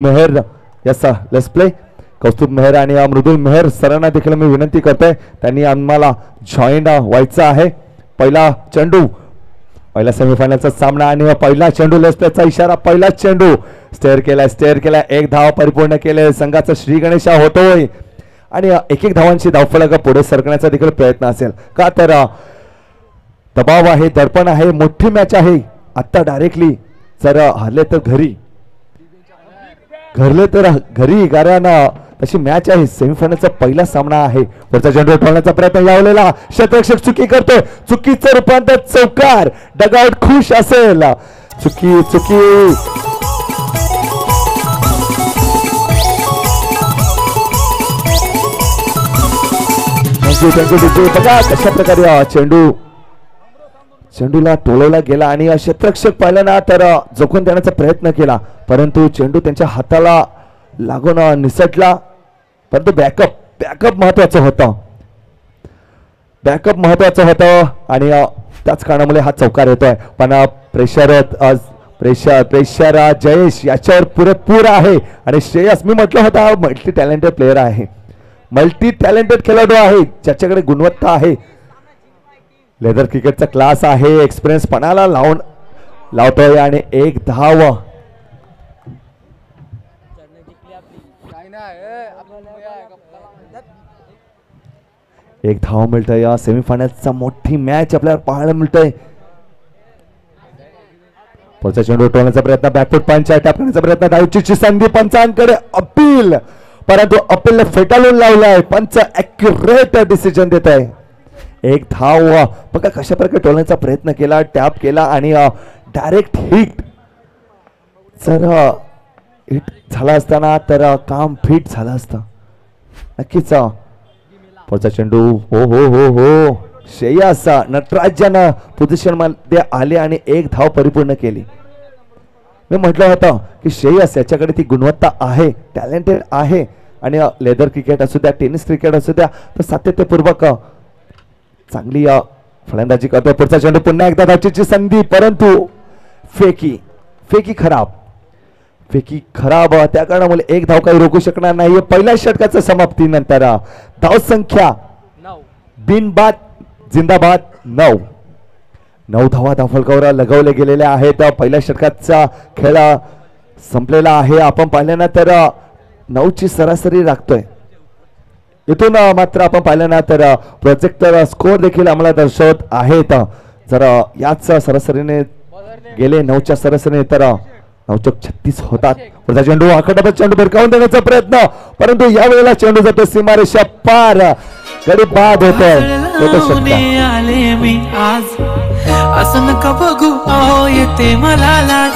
Mehar yes let's play Kaustubh Mehar आणि मृदुल मेहर सरांना देखील मी विनंती करतोय त्यांनी आम्हाला जॉईन व्हायचं आहे। पहिला चेंडू पहिला सेमीफायनलचा सामना आणि पहिला चेंडू लेट्स प्लेचा इशारा पहिला चेंडू स्टेअर केला एक धाव परिपूर्ण केले संघाचा श्री गणेशा होतोय आणि एक धावांची धावफलक पुढे सरकण्याचा देखील प्रयत्न असेल का तर दबाव आहे दडपण आहे मोठी मॅच आहे। आता डायरेक्टली जर हरले तर घरी कारण अशी मॅच आहे सेमीफायनलचा पहिला सामना आहे। वरचा चेंडू ठेवण्याचा प्रयत्न लावलेला क्षेत्ररक्षक चुकी करतोय चुकीचं रूपांतर चौकार डगआउट खुश असेल चुकी थँक्यू बघा कशा प्रकारे चेंडूला टोलवला गेला आणि क्षेत्ररक्षक पाहिलं ना तर जोखून देण्याचा प्रयत्न केला परंतु चेंडू त्यांच्या हाताला लागून निसटला परंतु बॅकअप महत्वाचं होतं आणि त्याच कारणामुळे हा चौकार येतोय पण प्रेशर जयेश याच्यावर पुरेपूर आहे आणि श्रेयस मी म्हटलं होता मल्टी टॅलेंटेड प्लेयर आहे मल्टी टॅलेंटेड खेळाडू आहे ज्याच्याकडे गुणवत्ता आहे लेदर क्रिकेटचा क्लास आहे एक्सपिरियन्स पणाला लावतोय आणि एक धाव मिळतोय या सेमीफायनलचा मोठी मॅच आपल्याला पाहायला मिळतोय। पुढचा चेंडू टोलण्याचा प्रयत्न बॅकफूट पंच टाकण्याचा प्रयत्न धावचीची संधी पंचांकडे अपील परंतु अपील फेटाळून लावलाय पंच ॲक्युरेट डिसिजन देत आहे। एक धाव बघा कशा प्रकारे टोलण्याचा प्रयत्न केला टॅप केला आणि डायरेक्ट हिट जर हिट झाला असताना तर काम फिट झालं असतं नक्कीच। पुढचा चेंडू हो श्रेयस नटराजन पोझिशन मध्ये आले आणि एक धाव परिपूर्ण केली। मी म्हटलं होतं की श्रेयस याच्याकडे ती गुणवत्ता आहे टॅलेंटेड आहे आणि लेदर क्रिकेट असू द्या टेनिस क्रिकेट असू द्या तर सातत्यपूर्वक चांगली फलंदाजी करतो। पुढचा चेंडू पुन्हा एकदा धावचीची संधी परंतु फेकी खराब त्या कारणामुळे एक धाव काही रोखू शकणार नाही। पहिल्या षटकाच्या समाप्तीनंतर धाव संख्या बिनबाद जिंदाबाद 9 धावा धावफलकावर लगवले गेलेले आहेत। पहिल्या षटकाचा खेळ संपलेला आहे आपण पाहिल्यानंतर 9 ची सरासरी राखतोय इथून मात्र आपण पाहिलं ना तर प्रोजेक्टर स्कोर देखील आम्हाला दर्शवत आहेत जर याच सरासरीने गेले 9च्या सरासरीने तर 9-36 होतात। पुढचा चेंडू आखडा चेंडू भिरकावून देण्याचा प्रयत्न परंतु यावेळेला चेंडू जातो सीमारेषा पार गडी बाद होतोय असं नका बघू येते मला लाज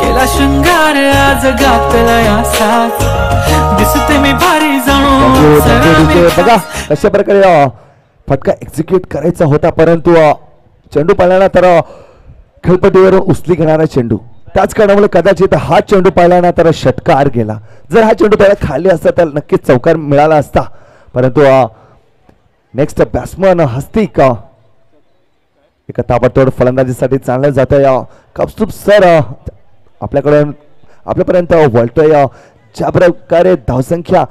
केला शृंगार आज घातला साथ दिसते मी भारी जाणू बघा अशा प्रकारे फटका एक्झिक्यूट करायचा होता परंतु चेंडू पाहिला तर खेळपट्टीवरून उचली घेणारा चेंडू त्याच कारणामुळे कदाचित हा चेंडू पाहिला ना तर षटकार गेला जर हा चेंडू पहिला खाली असता तर नक्कीच चौकार मिळाला असता परंतु नेक्स्ट बॅट्समन हस्तिक एका ताबडतोड फलंदाजीसाठी चाललं जातं कौस्तुभ सर आपल्यापर्यंत वळतोय ज्या प्रकारे धावसंख्या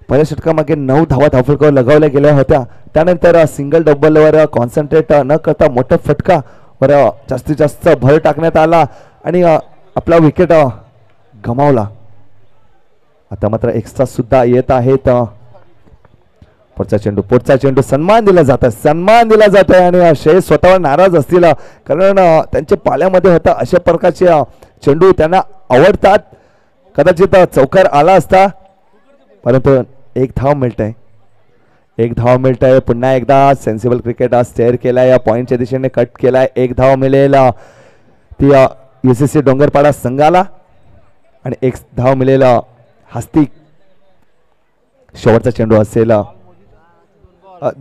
पहिल्या षटकामागे 9 धावा धावफलकावर लगवल्या गेल्या होत्या त्यानंतर सिंगल डबलवर कॉन्सन्ट्रेट न करता मोठ्या फटकावर जास्तीत जास्त भर टाकण्यात आला आणि आपला विकेट गमावला। आता मात्र एक्स्ट्रा सुद्धा येत आहेत। पुढचा चेंडू सन्मान दिला जातोय आणि श्रेयस स्वतःवर नाराज असतील कारण त्यांच्या पाल्यामध्ये होता अशा प्रकारचे चेंडू त्यांना आवडतात कदाचित चौकार आला असता परंतु एक धाव मिळतंय पुन्हा एकदा सेन्सिबल क्रिकेट स्टेअर केलाय पॉइंटच्या दिशेने कट केलाय एक धाव मिळेल ती UCC डोंगरपाडा संघाला आणि एक धाव मिळेल हस्तिक शेवटचा चेंडू असेल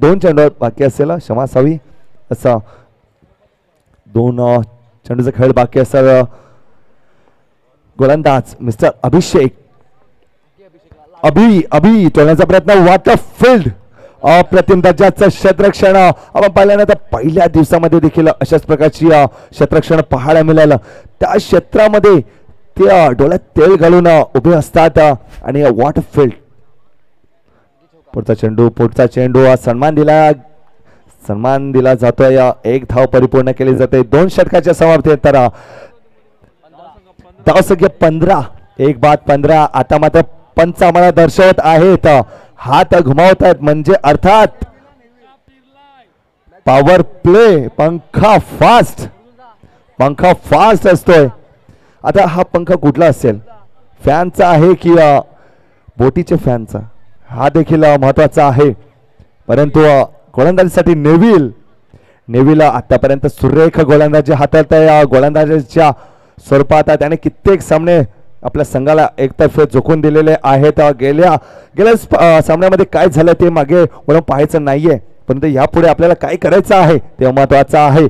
2 चेंडू बाकी असेल क्षमा असावी असा 2 चेंडूचा खेळ बाकी असेल गोलंदाज मिस्टर अभिषेक अभि तोडण्याचा प्रयत्न वॉटर फील्ड अप्रतिम दर्जाचं क्षेत्ररक्षण आपण पाहिल्यानंतर पहिल्या दिवसामध्ये देखील अशाच प्रकारची क्षेत्ररक्षण पाहायला मिळालं त्या क्षेत्रामध्ये ते डोळ्यात तेल घालून उभे असतात आणि वॉट फील्ड. पुढचा चेंडू सन्मान दिला जातोय. एक धाव परिपूर्ण केली जाते 2 षटकाच्या समाप्तीनंतर. धावसंख्या 15 एक बाद 15. आता मात्र पंच आम्हाला दर्शवत आहेत हात घुमावत आहेत म्हणजे अर्थात पॉवर प्ले. पंखा फास्ट असतोय. आता हा पंखा कुठला असेल, फॅनचा आहे की बोटीच्या फॅनचा, हा देखील महत्वाचा आहे. परंतु गोलंदाजीसाठी नेव्हिल आतापर्यंत सुरेख गोलंदाजी हाताळत आहे. गोलंदाजीच्या स्वरूपात त्याने कित्येक सामने आपल्या संघाला एकतर्फे झोकून दिलेले आहेत. गेल्या सामन्यामध्ये काय झालं ते मागे वळून पाहायचं नाहीये, परंतु यापुढे आपल्याला काय करायचं आहे ते महत्वाचं आहे.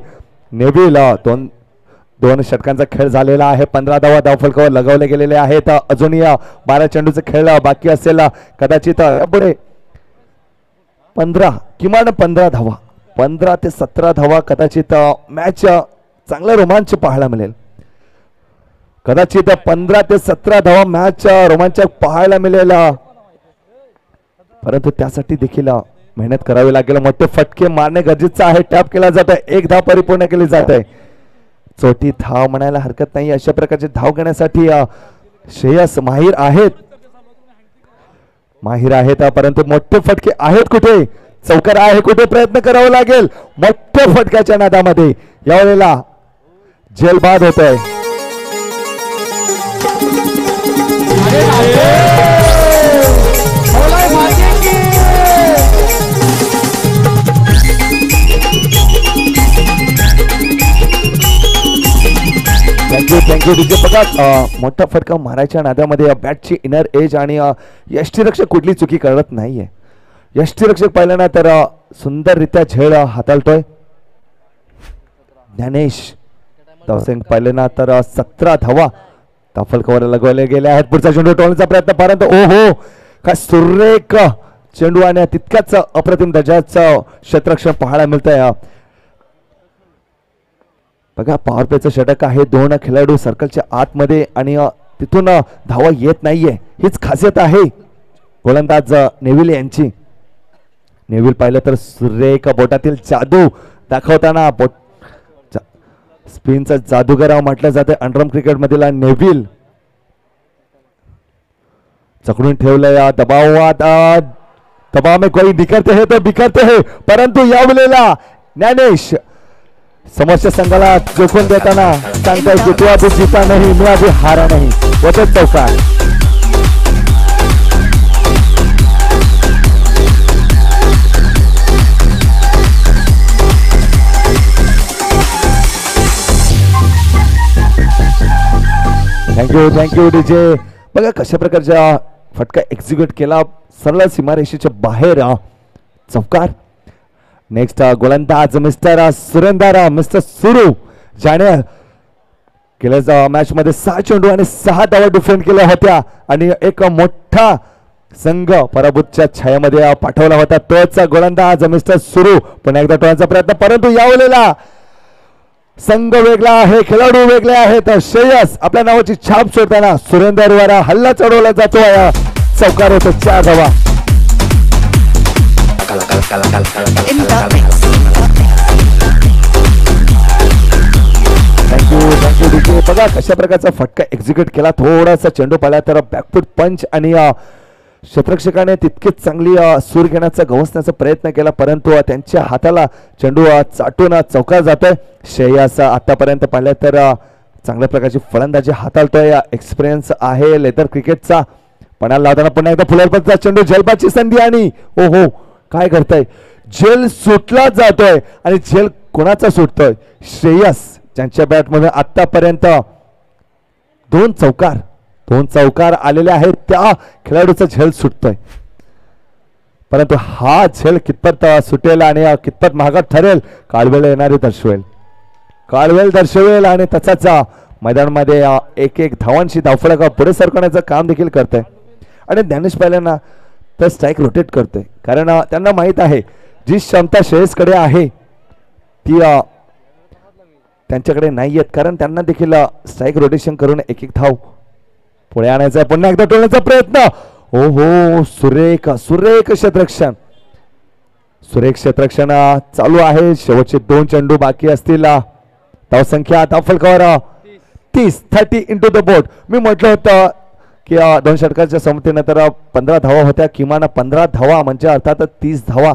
नेव्हिल 2 षटकांचा खेळ झालेला आहे. 15 धावा धावफलकावर लगावले गेलेले आहेत. अजूनही 12 चेंडूचा खेळ बाकी असेल. कदाचित यापुढे किमान 15 धावा 15 ते 17 धावा कदाचित मॅच चांगला रोमांच पाहायला मिळेल. कदाचित 15 ते 17 धावा मॅच रोमांचक पाहायला मिळेल. परंतु त्यासाठी देखील मेहनत करावी लागेल. मोठे फटके मारणे गरजेचं आहे. टॅप केला जात आहे. 1 धाव परिपूर्ण केली जात आहे. चोटी धाव म्हणायला हरकत नाही. अशा प्रकारचे धाव घेण्यासाठी श्रेयस माहिर आहेत. परंतु मोठे फटके आहेत कुठे, चौकार आहे कुठे, प्रयत्न करावा लागेल. मोठ्या फटक्याच्या नादामध्ये यावेळेला जेलबाद होत आहे. Thank you DJ. बघा मोठा फटका मारायच्या नादामध्ये बॅटची इनर एज आणि यष्टीरक्षक कुठली चुकी करत नाहीये. यष्टीरक्षक पाहिलं ना तर सुंदररित्या झेल हाताळतोय. ज्ञानेश धावसंख्या पाहिलं ना तर 17 धावा धावफलकावर लगवले गेले आहेत. पुढचा चेंडू टोलण्याचा प्रयत्न, परंतु ओहो काय सुरेख चेंडू आणि तितक्याच अप्रतिम दर्जाचं क्षेत्ररक्षण पाहायला मिळतंय. बघा पॉवर प्लेचं षटक आहे. 2 खेळाडू सर्कलच्या आतमध्ये आणि तिथून धावा येत नाहीये, हीच खासियत आहे गोलंदाज नेव्हिल यांची. नेव्हिल पाहिलं तर सुरेख बोटातील जादू दाखवताना स्पिनचा जादूगार म्हटलं जातं अंडरआर्म क्रिकेट मधील नेव्हिल. चकडून ठेवलंय दबावात. दबाव में कोई बिखरते है तो बिखरते है, परंतु यावेळेला ज्ञानेश समोरच्या संघाला जोखून देताना सांगताय की तू अभी जीता नाही, मी अभी हारा नाही. वचन चौकार. Thank you DJ. बघा कशा प्रकारचा फटका एक्झिक्यूट केला, सरळ सीमारेषेच्या बाहेर चौकार. नेक्स्ट गोलंदाज मिस्टर सुरू ज्याने गेल्या मॅच मध्ये 6 चेंडू आणि 6 धावा डिफेंड केल्या होत्या आणि एक मोठा संघ पराभूतच्या छायामध्ये पाठवला होता. तोच गोलंदाज मिस्टर सुरू पुन्हा एकदा टोळण्याचा प्रयत्न, परंतु यावेळेला संघ वेगळा आहे, खेळाडू वेगळे आहेत. श्रेयस आपल्या नावाची छाप सोडताना सुरेंदरवर हल्ला चढवला जातो. चौकार होतो 4 धावा. थँक्यू. बघा कशा प्रकारचा फटका एक्झिक्यूट केला. थोडासा चेंडू पाहिला तर बॅकफूट पंच आणि क्षेत्ररक्षकाने तितकेच चांगली सूर घेण्याचा गवसण्याचा प्रयत्न केला, परंतु त्यांच्या हाताला चेंडू चाटून चौकार जातोय. श्रेयस आतापर्यंत पाहिलं तर चांगल्या प्रकारची फलंदाजी हाताळतोय. एक्सपिरियन्स आहे लेदर क्रिकेटचा. पणाला लावताना पुन्हा एकदा फुलरपतचा चेंडू, झेलबाची संधी आणि ओहो काय करताय, झेल सुटला जातोय. आणि झेल कोणाचा सुटतोय? श्रेयस ज्यांच्या बॅटमध्ये आतापर्यंत 2 चौकार आलेले आहेत त्या खेळाडूचा झेल सुटतोय. परंतु हा झेल कितपत सुटेल आणि कितपत महागात ठरेल काळवेळ येणारे दर्शवेल आणि तसाच मैदानामध्ये एक धावांशी धावफलक पुढे सरकवण्याचं काम देखील करतोय. आणि ज्ञानेश पाहिलं तर स्ट्राईक रोटेट करतोय, कारण त्यांना माहित आहे जी क्षमता श्रेयसकडे आहे ती त्यांच्याकडे नाही आहेत, कारण त्यांना देखील स्ट्राईक रोटेशन करून एक धाव पुढे आणायचा पुन्हा एकदा टोलण्याचा प्रयत्न. ओ हो सुरेख सुरेख क्षेत्ररक्षण. सुरेख क्षेत्ररक्षण चालू आहे. शेवटचे 2 चेंडू बाकी असतील. धावसंख्या धावफलकावर 30 इंटू द बोर्ड. मी म्हटलं होतं की 2 षटकाच्या संमतीनंतर 15 धावा होत्या. किमान 15 धावा म्हणजे अर्थात 30 धावा.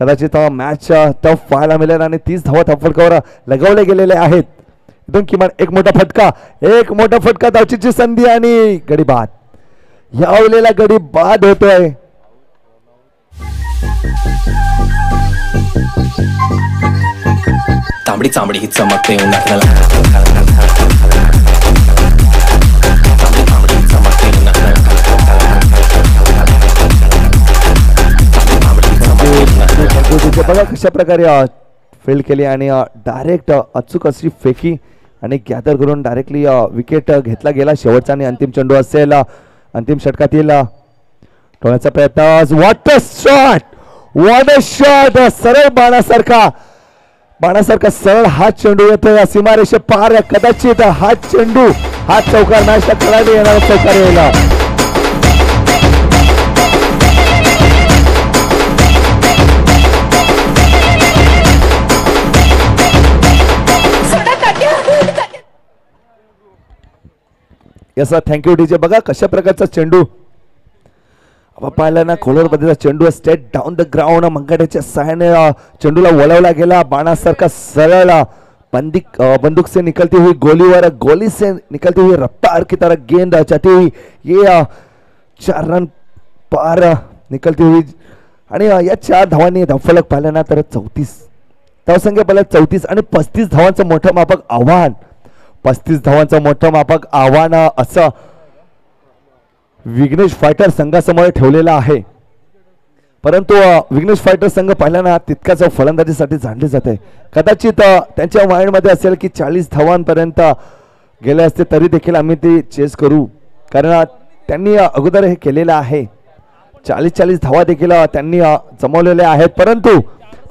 कदाचित मॅच टफ व्हायला मिळेल आणि 30 धावा धावफलकावर लगावले गेलेले आहेत. इथून किमान एक मोठा फटका धावचीची संधी आणि गडी बाद. यावलेला गडी बाद होतोय. तांबडी चांबडी ही चमकते बघा कशा प्रकारे फील्ड केली आणि डायरेक्ट अचूक अशी फेकी आणि गॅदर करून डायरेक्टली विकेट घेतला गेला. शेवटचा आणि अंतिम चेंडू असेल. अंतिम षटकातील टोळण्याचा प्रयत्न. What a shot. सरळ बाणासारखा सरळ हा चेंडू येतोय सीमारेषे पार. कदाचित हा चेंडू हा चौकार मॅचला खेळायला येणारा चौकार यायला. Yes thank you DJ. बघा कशा प्रकारचा चेंडू पाहिला ना. खोलवर बदलचा चेंडू स्ट्रेट डाऊन द ग्राउंड. मंगाट्याच्या सहाय्याने चेंडूला वळवला गेला. बाणासारखा सरळ बंदूक से निकलती हुई गोली से निकलती हुई रफ्तार की तरह गेंद चटी हुई ये 4 रन पार निकलती हुई. आणि या 4 धावांनी धावफलक पाहिला ना तर 34 धावसंख्या पाहिला 34 आणि 35 धावांचं मोठं मापक आव्हान. 35 धावांचं मोठं मापक आव्हान असं विघ्नेश फायटर संघासमोर ठेवलेला आहे. परंतु विघ्नेश फायटर संघ पाहिल्याना तितकाच फलंदाजीसाठी जाणले जाते. कदाचित त्यांच्या माइंडमध्ये असेल की 40 धावांपर्यंत गेले असते तरी देखील आम्ही ते चेस करू. कारण त्यांनी अगोदर हे केलेलं आहे. 40 धावा देखील त्यांनी जमवलेल्या आहेत. परंतु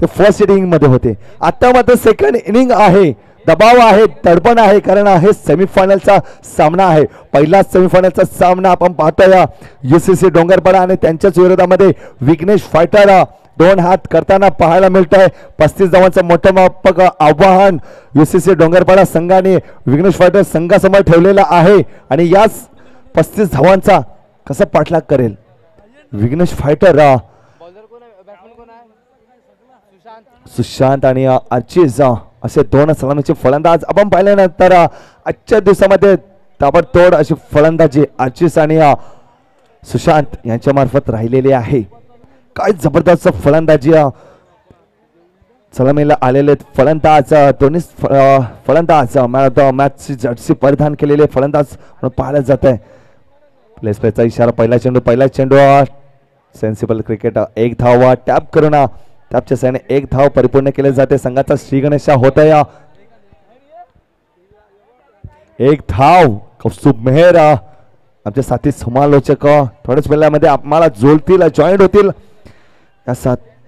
ते फर्स्ट इनिंग मध्ये होते. आता मात्र सेकंड इनिंग आहे. दबाव आहे, तडपण आहे. कारण हे सेमीफायनलचा सामना आहे. पहिला सेमीफायनलचा सामना आपण पाहतोय UCC डोंगरपाडा आणि त्यांच्याच विरोधामध्ये विघ्नेश फायटर 2 हात करताना पाहायला मिळत आहे. 35 धावांचं मोठं मापक आव्हान UCC डोंगरपाडा संघाने विघ्नेश फायटर संघासमोर ठेवलेला आहे. आणि याच 35 धावांचा कसा पाठलाग करेल विघ्नेश फायटर. सुशांत आणि अर्चिज असे 2 सलामीचे फलंदाज आपण पाहिल्यानंतर आजच्या दिवसामध्ये ताबडतोड अशी फलंदाजी अर्चिज आणि सुशांत यांच्या मार्फत राहिलेली आहे. काय जबरदस्त फलंदाजी. सलामीला आलेले फलंदाज दोन्ही फलंदाज मॅचची जर्सी परिधान केलेले फलंदाज म्हणून पाहिलं जात आहे. प्लेस प्लेचा इशारा. पहिला चेंडू सेन्सिबल क्रिकेट. 1 धाव टॅप करून टॅपच्या साहाय्याने 1 धाव परिपूर्ण केले जाते. संघाचा श्री गणेशा होत आहे. 1 धाव. कौस्तुभ मेहर आमचे साथी समालोचक थोड्याच वेळामध्ये आम्हाला जोडतील जॉईंट होतील.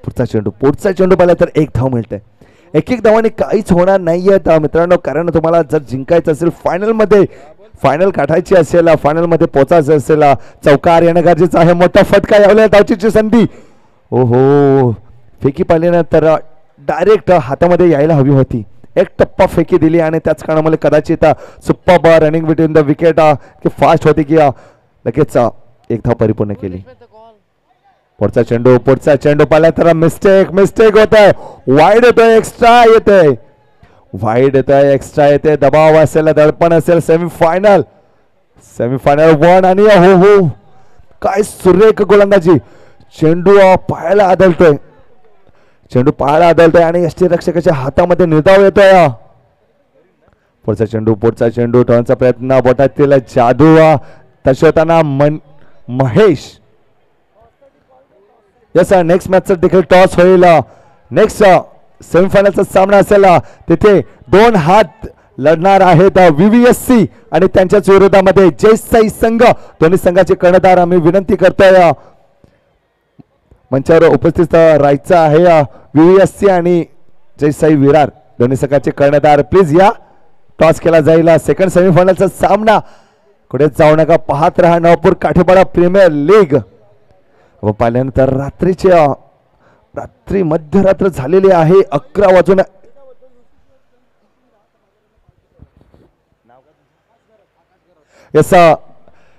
पुढचा चेंडू पाहिला तर 1 धाव मिळते. 1 धावाने काहीच होणार नाहीये मित्रांनो. कारण तुम्हाला जर जिंकायचं असेल फायनल काढायची असेल, फायनल मध्ये पोहोचायचं असेल, चौकार येणं गरजेचं आहे. मोठा फटका यावला धावचीची संधी. ओहो फेकी पाहिल्यानंतर डायरेक्ट हातामध्ये यायला हवी होती. 1 टप्पा फेकी दिली आणि त्याच कारणामुळे कदाचित super running between the wicket की फास्ट होती की लगेच 1 धाव परिपूर्ण केली. पुढचा चेंडू पाहिला तर मिस्टेक होत आहे. वाईड येतोय, एक्स्ट्रा येते. दबाव असेल, दडपण असेल. सेमीफायनल 1 आणि हो काय सुरेख गोलंदाजी. चेंडू पाहायला आदळतोय आणि यष्टीरक्षकाच्या हातामध्ये निर्धाव येतोय. पुढचा चेंडू टर्नचा प्रयत्न. बोटातील जादू तशोताना महेश. यस नेक्स्ट मॅचचा देखील टॉस होईल. नेक्स्ट सेमीफायनलचा सामना असेल. तिथे 2 हात लढणार आहेत VVSC आणि त्यांच्याच विरोधामध्ये जय साई संघ. दोन्ही संघाचे कर्णधार आम्ही विनंती करतोय मंचावर उपस्थित राहायचं आहे. VVSC आणि जय साई विरार दोन्ही संघाचे कर्णधार प्लीज या. टॉस केला जाईल. सेकंड सेमीफायनलचा सामना कुठेच जाऊ नका, पाहत राहा नवापूर काठीपाडा प्रीमियर लीग. व पाहिल्यानंतर रात्री मध्यरात्र झालेली आहे, 11 वाजून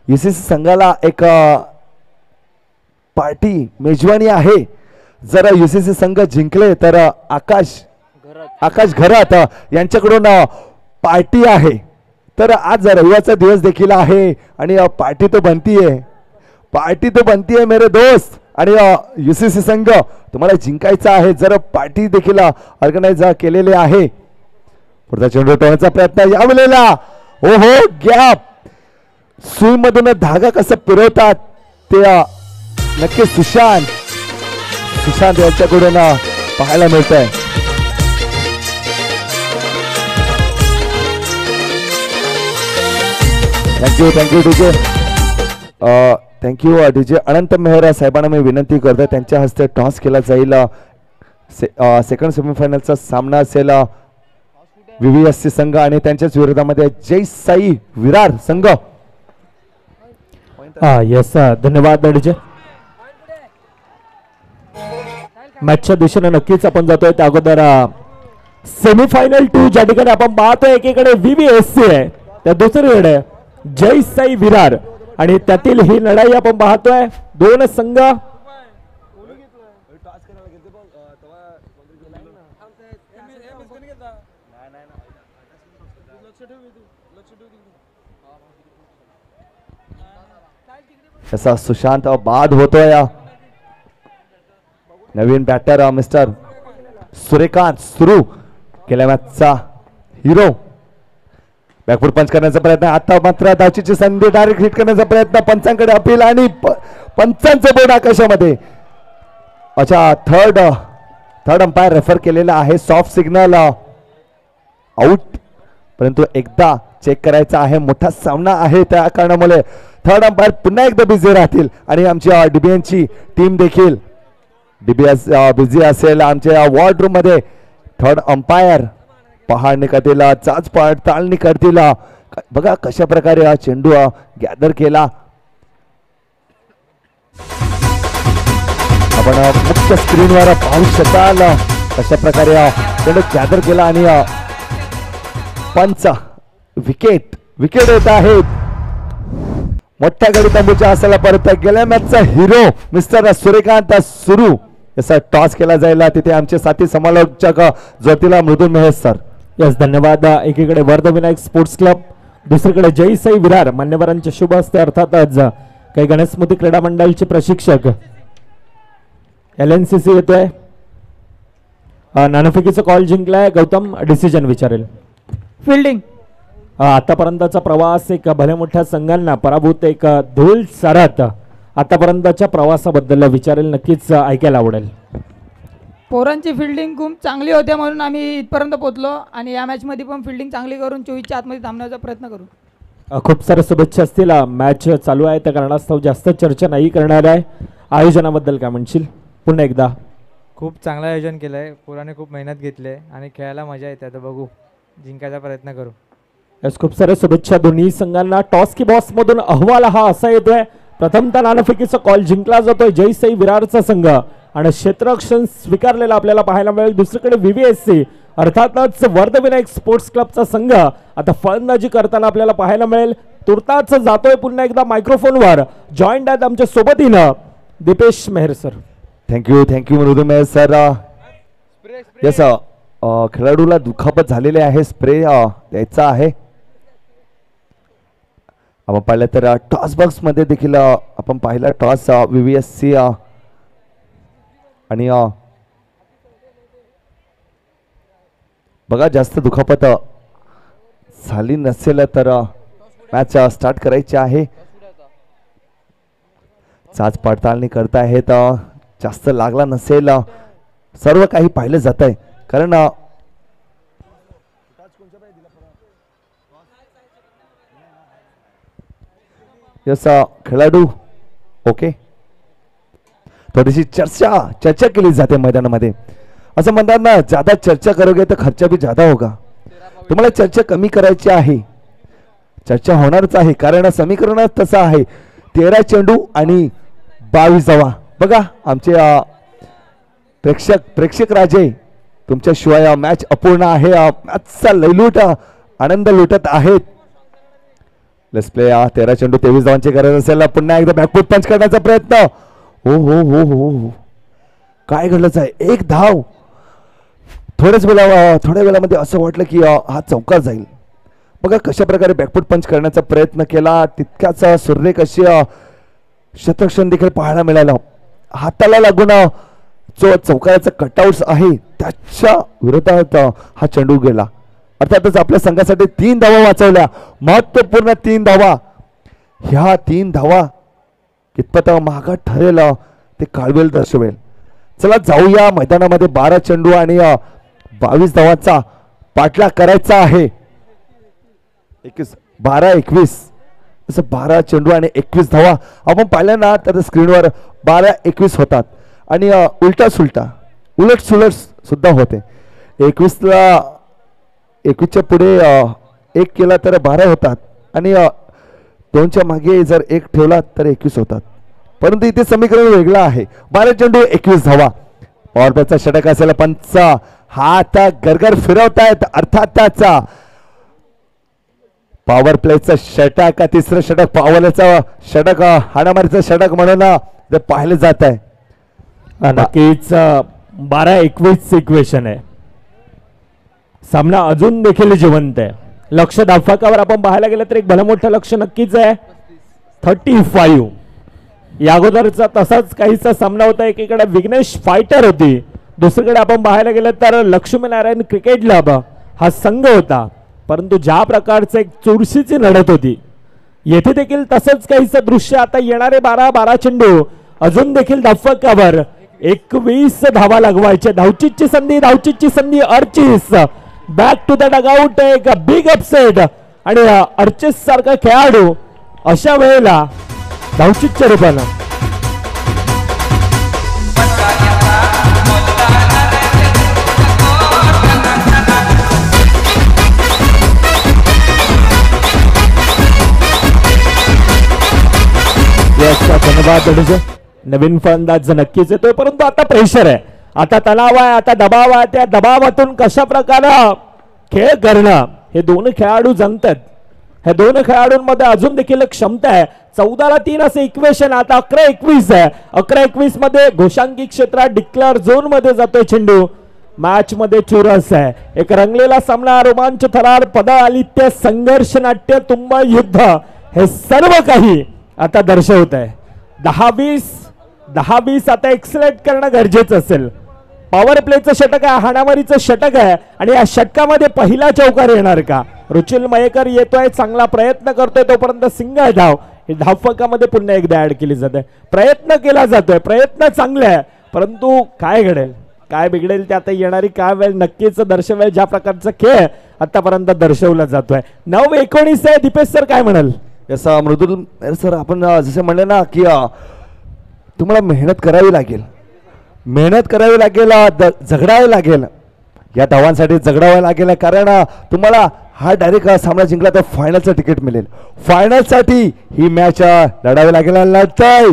UCC संघाला एक पार्टी मेजवानी आहे. जर UCC संघ जिंकले तर आकाश घरात यांच्याकडून पार्टी आहे. तर आज रविवारचा दिवस देखील आहे आणि पार्टी तो बनतीये मेरे दोस्त. आणि UCC संघ तुम्हाला जिंकायचा आहे. जर पार्टी देखील ऑर्गनाइज केलेली आहे. पुढचा चेंडू टोळण्याचा प्रयत्न यावेळेला, ओहो गॅप, सुईमधून धागा कसं फिरवतात ते नक्की सुशांत यांच्याकडून पाहायला मिळत आहे. थँक्यू डीजे, थँक्यू डीजे अनंत मेहरा साहेबांना मी विनंती करतो, त्यांच्या हस्ते टॉस केला जाईल. सेकंड सेमीफायनलचा सामना असेल VVSC संघ आणि त्यांच्याच विरोधामध्ये जय साई विरार संघ. यस धन्यवाद डीजे. मॅचच्या दिशेने नक्कीच आपण जातोय. त्या अगोदर सेमीफायनल 2 ज्या ठिकाणी आपण पाहतोय, एकीकडे VVSC आहे त्या दुसरीकडे जय साई विरार आणि त्यातील ही लढाई आपण पाहतोय. दोन संघ तसा सुशांत बाद होतोय. नवीन बॅटर मिस्टर सूर्यकांत सुरू केल्या मॅचचा हिरो. बॅकफूट पंच करण्याचा प्रयत्न, आता मात्र धावचीची संधी, डायरेक्ट हिट करण्याचा प्रयत्न, पंचांकडे अपील आणि पंचांचं बोर्ड आकाशामध्ये. अच्छा, थर्ड अंपायर रेफर केलेला आहे, सॉफ्ट सिग्नल आउट, परंतु एकदा चेक करायचा आहे. मोठा सामना आहे त्या कारणामुळे थर्ड अंपायर पुन्हा एकदा बिझी राहतील आणि आमची डीबीएनची टीम देखील बिझी असेल. आमच्या वॉर्ड रूम मध्ये थर्ड अंपायर पहाडणी करतील, चाच पडताळणी करतील. बघा कशा प्रकारे हा चेंडू गॅदर केला. आपण मुख्य स्क्रीनवर पाहू शकाल कशा प्रकारे चेंडू गॅदर केला आणि पंच विकेट येत आहेत. मोठ्या गडी तंबूच्या असायला परत गेल्या मॅचचा हिरो मिस्टर सूर्यकांत सुरू याचा टॉस केला जाईल. तिथे आमचे साथी समालोचक ज्योतिला मृदुल महेश सर. यस धन्यवाद. एकीकडे वर्धविनायक स्पोर्ट्स क्लब, दुसरीकडे जय साई विरार मान्यवरांच्या शुभ हस्ते अर्थातच काही गणेशस्मृती क्रीडा मंडळाचे प्रशिक्षक LNCC येतोय. नाणेफेकीचा कॉल जिंकलाय. गौतम डिसिजन विचारेल. फिल्डिंग. आतापर्यंतचा प्रवास एक भले मोठ्या संघांना पराभूत एक धूळ सारत आतापर्यंतच्या प्रवासाबद्दल विचारेल. नक्कीच ऐकायला आवडेल. पोरांची फिल्डिंग खूप चांगली होते म्हणून आम्ही इथपर्यंत पोहोचलो आणि या मॅच मध्ये पण फिल्डिंग चांगली करून 24च्या आतमध्ये थांबण्याचा प्रयत्न करू. खूप साऱ्या शुभेच्छा असतील. मॅच चालू आहे त्या कारणास्तव जास्त चर्चा नाही करणार आहे. आयोजनाबद्दल काय म्हणशील पुन्हा एकदा? खूप चांगलं आयोजन केलं आहे. पोराने खूप मेहनत घेतली आहे आणि खेळायला मजा येते. आता बघू, जिंकायचा प्रयत्न करू. यस खूप साऱ्या शुभेच्छा दोन्ही संघांना. टॉस की बॉस मधून अहवाल हा असा येतोय, प्रथमतः नाणेफेकीचा कॉल जिंकला जातोय जय साई विरारचा संघ आणि क्षेत्ररक्षण स्वीकारलेला आपल्याला पाहायला मिळेल. दुसरीकडे VVSC अर्थातच वर्धविनायक स्पोर्ट्स क्लबचा संघ आता फलंदाजी करताना आपल्याला पाहायला मिळेल. तुर्ताच जातोय पुन्हा एकदा मायक्रोफोनवर. जॉईंट आहेत आमच्या सोबतीनं दीपेश मेहर सर. थँक्यू मृदुल मेहर सर. यस खेळाडूला दुखापत झालेले आहे, स्प्रे द्यायचा आहे. आपण पाहिलं तर टॉस बॉक्स मध्ये देखील आपण पाहिलं टॉस VVSC आणि बघा जास्त दुखापत झाली नसेल तर मॅच स्टार्ट करायची आहे. चाच पडताळणी करतायत, जास्त लागला नसेल, सर्व काही पाहिलं जात आहे. कारण यस खेळाडू ओके, थोडीशी चर्चा केली जाते मैदानामध्ये. असं म्हणतात ना, ज्यादा चर्चा करोगे तर खर्चा भी ज्यादा होगा. तुम्हाला चर्चा कमी करायची आहे चर्चा होणारच आहे कारण समीकरणात तसं आहे 13 चेंडू आणि 22 धावा. बघा आमचे प्रेक्षक राजे तुमच्याशिवाय मॅच अपूर्ण आहे. मॅचचा लयलूट आनंद लुटत आहेत. Let's play. 13 चेंडू 23 धावांची गरज असेल. पुन्हा एकदा बॅकफूट पंच करण्याचा प्रयत्न. हो हो हो हो काय घडलंच आहे. एक धाव. थोड्या वेळामध्ये असं वाटलं की हा चौकार जाईल. बघा कशा प्रकारे बॅकफूट पंच करण्याचा प्रयत्न केला. तितक्याच सुरेख अशी शतरक्षण देखील पाहायला मिळालं. हाताला लागून जो चौकाराचा कटआउट्स आहे त्याच्या विरोधात हा चेंडू गेला. अर्थातच आपल्या संघासाठी 3 धावा वाचवल्या. महत्वपूर्ण 3 धावा. ह्या 3 धावा कितपत महागात ठरेल ते काळवेल दर्शवेल. चला जाऊया मैदानामध्ये. 12 चेंडू आणि 22 धावांचा पाठलाग करायचा आहे. 12-21 असं 12 चेंडू आणि 21 धावा आपण पाहिलं ना तर स्क्रीनवर 12-21 होतात आणि उलट सुलट सुद्धा होते. 21च्या पुढे 1 केला तर 12 होतात आणि 2च्या मागे जर 1 ठेवला तर 21 होतात. परंतु इथे समीकरण वेगळं आहे. 12 चेंडू 21 धावा. पॉवर प्लेचा षटक असेल. पंच हात गरगर फिरवतायत. अर्थात त्याचा पॉवर प्लेचं षटक तिसरं षटक पॉवरचं षटक हाणामारीचं षटक म्हणून ते पाहिलं जात आहे. नक्कीच 12-21 इक्वेशन आहे. सामना अजून देखील जिवंत आहे. लक्ष धावफलकावर आपण पाहायला गेलं तर एक भलं मोठं लक्ष नक्कीच आहे. 35 या अगोदरचा तसाच काहीसा सामना होता. एकीकडे विघ्नेश फायटर होती. दुसरीकडे आपण पाहायला गेलं तर लक्ष्मीनारायण क्रिकेट क्लब हा संघ होता. परंतु ज्या प्रकारचं एक चुरशीची लढत होती येथे देखील तसंच काहीच दृश्य. आता येणारे 12 चेंडू अजून देखील धावफलकावर 21 धावा लागवायच्या. धावचीची संधी Archis back to the dugout. एक बिग अपसेट आणि अर्चिस सारखा खेळाडू अशा वेळेला धावचीच्या रूपानं धन्यवाद. नवीन फलंदाज नक्कीच येतोय परंतु आता प्रेशर आहे. आता तणाव आहे. आता दबाव आहे. त्या दबावातून कशा प्रकारे खेळ करणं हे दोन खेळाडू जमतात. ह्या दोन खेळाडूंमध्ये अजून देखील क्षमता आहे. 14-3 असं इक्वेशन. आता 11-21 आहे. 11-21 मध्ये घोषांकी क्षेत्रात डिक्लेअर झोन मध्ये जातोय चेंडू. मॅच मध्ये चुरस आहे. एक रंगलेला सामना. रोमांच थरार पद आलित्य संघर्ष नाट्य तुंबळ युद्ध हे सर्व काही आता दर्शवत आहे. 10-20 आता एक्सलेट करणं गरजेचं असेल. पॉवर प्लेचं षटक आहे. हाणामारीचं षटक आहे आणि या षटकामध्ये पहिला चौकार येणार का? रुचिल मयेकर येतोय. चांगला प्रयत्न करतोय. तोपर्यंत सिंगल धाव ही धावफलकामध्ये पुन्हा एकदा ऍड केली जाते. प्रयत्न केला जातोय. प्रयत्न चांगले आहे परंतु काय घडेल काय बिघडेल ते आता येणारी काय वेळ नक्कीच दर्शवेल. ज्या प्रकारचा खेळ आतापर्यंत दर्शवला जातोय. 9-19 आहे. दीपेश सर काय म्हणाल? याचा मृदुल सर आपण जसे म्हणले ना की तुम्हाला मेहनत करावी लागेल. झगडावे लागेल. या धावांसाठी झगडावं लागेल कारण तुम्हाला हा डायरेक्ट सामना जिंकला तर फायनलचं तिकीट मिळेल. फायनलसाठी ही मॅच लढावी लागेल. लढतंय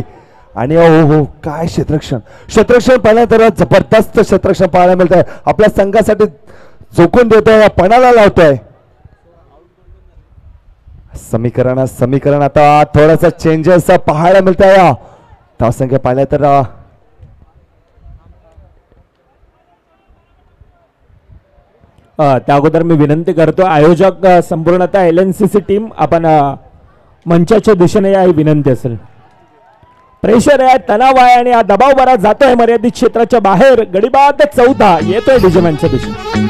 आणि हो काय क्षेत्ररक्षण पाहिलं तर जबरदस्त क्षेत्ररक्षण पाहायला मिळत आहे. आपल्या संघासाठी झोकून देतोय. पणाला लावतोय. समीकरण आता थोडासा चेंजेस पाहायला मिळत आहे. धावसंख्या पाहिल्या तर त्या अगोदर मी विनंती करतो आयोजक संपूर्णतः LNCC टीम आपण मंचाच्या दिशेने या ही विनंती असेल. प्रेशर आहे. तणाव आहे आणि हा दबाव बरा जातोय मर्यादित क्षेत्राच्या बाहेर. गडीबाद 14 येतोय डिजमॅनच्या दिशेने.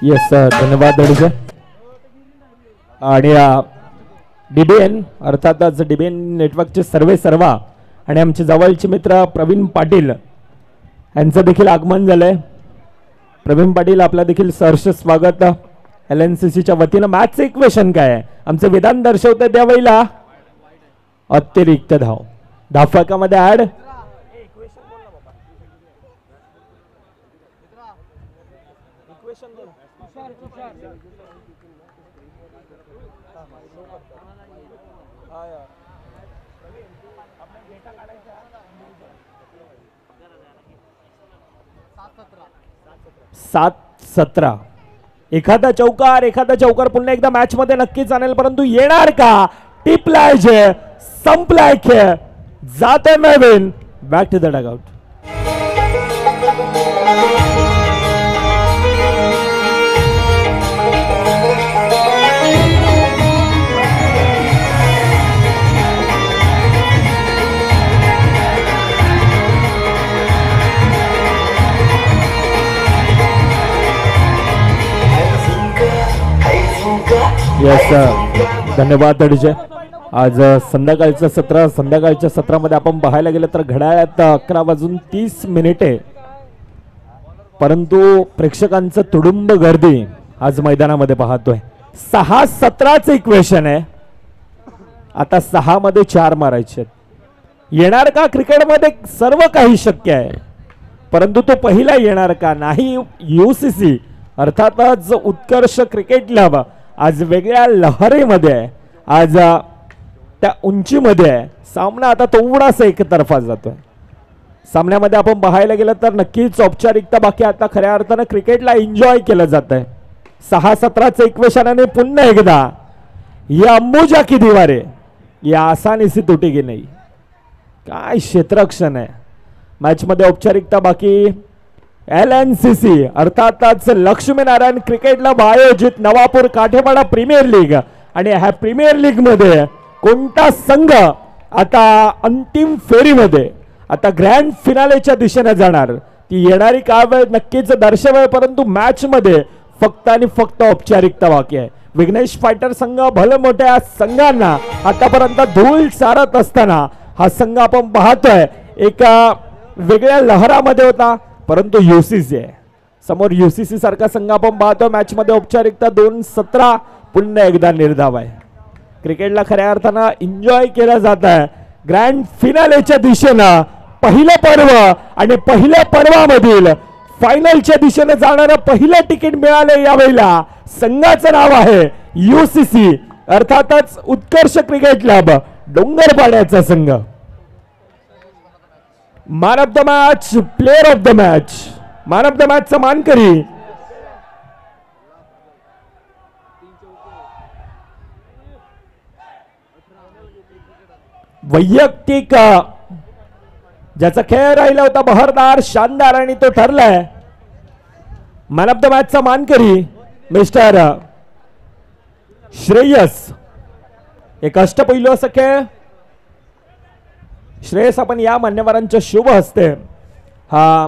येस सर धन्यवाद दडीचे. आणि DBN अर्थातच DBN नेटवर्कचे सर्वा आणि आमचे जवळचे मित्र प्रवीण पाटील यांचं देखील आगमन झालंय. प्रवीण पाटील आपला देखील सहर्ष स्वागत. LNCCच्या वतीनं मॅचचं इक्वेशन काय आहे आमचं विधान दर्शवतं त्यावेळेला अतिरिक्त धाव धावफलकामध्ये ऍड. सात 17 एखादा चौकार पुन्हा एकदा मॅच मध्ये नक्कीच आणेल परंतु येणार का. टिपलाय जे संपलाय खेळ जाते नवीन back to the dugout. Yes धन्यवाद अडीजे. आज संध्याकाळचं सत्र संध्याकाळच्या सत्रामध्ये आपण पाहायला गेलं तर घड्याळात 11:30 परंतु प्रेक्षकांचं तुडुंब गर्दी आज मैदानामध्ये पाहतोय. 6-17चं इक्वेशन आहे. आता 6 मध्ये 4 मारायचे येणार का. क्रिकेटमध्ये सर्व काही शक्य आहे परंतु तो पहिला येणार का नाही. UCC अर्थातच उत्कर्ष क्रिकेट क्लब आज वेगळ्या लहरीमध्ये आहे. आज त्या उंचीमध्ये आहे. सामना आता थोडासा एकतर्फा जातोय. सामन्यामध्ये आपण पाहायला गेलं तर नक्कीच औपचारिकता बाकी आता खऱ्या अर्थानं क्रिकेटला एन्जॉय केलं जात आहे. 6-17चं इक्वेशनाने पुन्हा एकदा या अंबुजा की दीवारे या आसानी से तुटेगी नाही. काय क्षेत्ररक्षण आहे. मॅच मध्ये औपचारिकता बाकी. LNCC अर्थातच लक्ष्मीनारायण क्रिकेट क्लब आयोजित नवापूर काठेवाडा प्रीमियर लीग आणि ह्या प्रीमियर लीग मध्ये कोणता संघ आता अंतिम फेरीमध्ये आता ग्रँड फिनालेच्या दिशेने जाणार ती येणारी काय वेळ नक्कीच दर्शवेल परंतु मॅच मध्ये फक्त आणि फक्त औपचारिकता बाकी आहे. विघ्नेश फायटर संघ भले मोठ्या संघांना आतापर्यंत धूळ सारत असताना हा संघ आपण पाहतोय एका वेगळ्या लहरामध्ये होता परंतु UCC आहे समोर. UCC सारखा संघ आपण पाहतो. मॅच मध्ये औपचारिकता 2-17 पुन्हा एकदा निर्धाव आहे. क्रिकेटला खऱ्या अर्थानं एन्जॉय केला जात आहे. ग्रँड फिनालेच्या दिशेनं पहिलं पर्व आणि पहिल्या पर्वामधील फायनलच्या दिशेने जाणारं पहिलं तिकीट मिळाले. यावेळेला संघाचं नाव आहे UCC अर्थातच उत्कर्ष क्रिकेट क्लब डोंगरपाड्याचा संघ. Man of the match player of the match man of the मॅचचा मानकरी वैयक्तिक ज्याचा खेळ राहिला होता बहरदार शानदार आणि तो ठरलाय. मॅन ऑफ द मॅचचा मानकरी मिस्टर श्रेयस. एक अष्टपैलू असं खेळ. श्रेयस आपण या मान्यवरांच्या शुभ हस्ते हा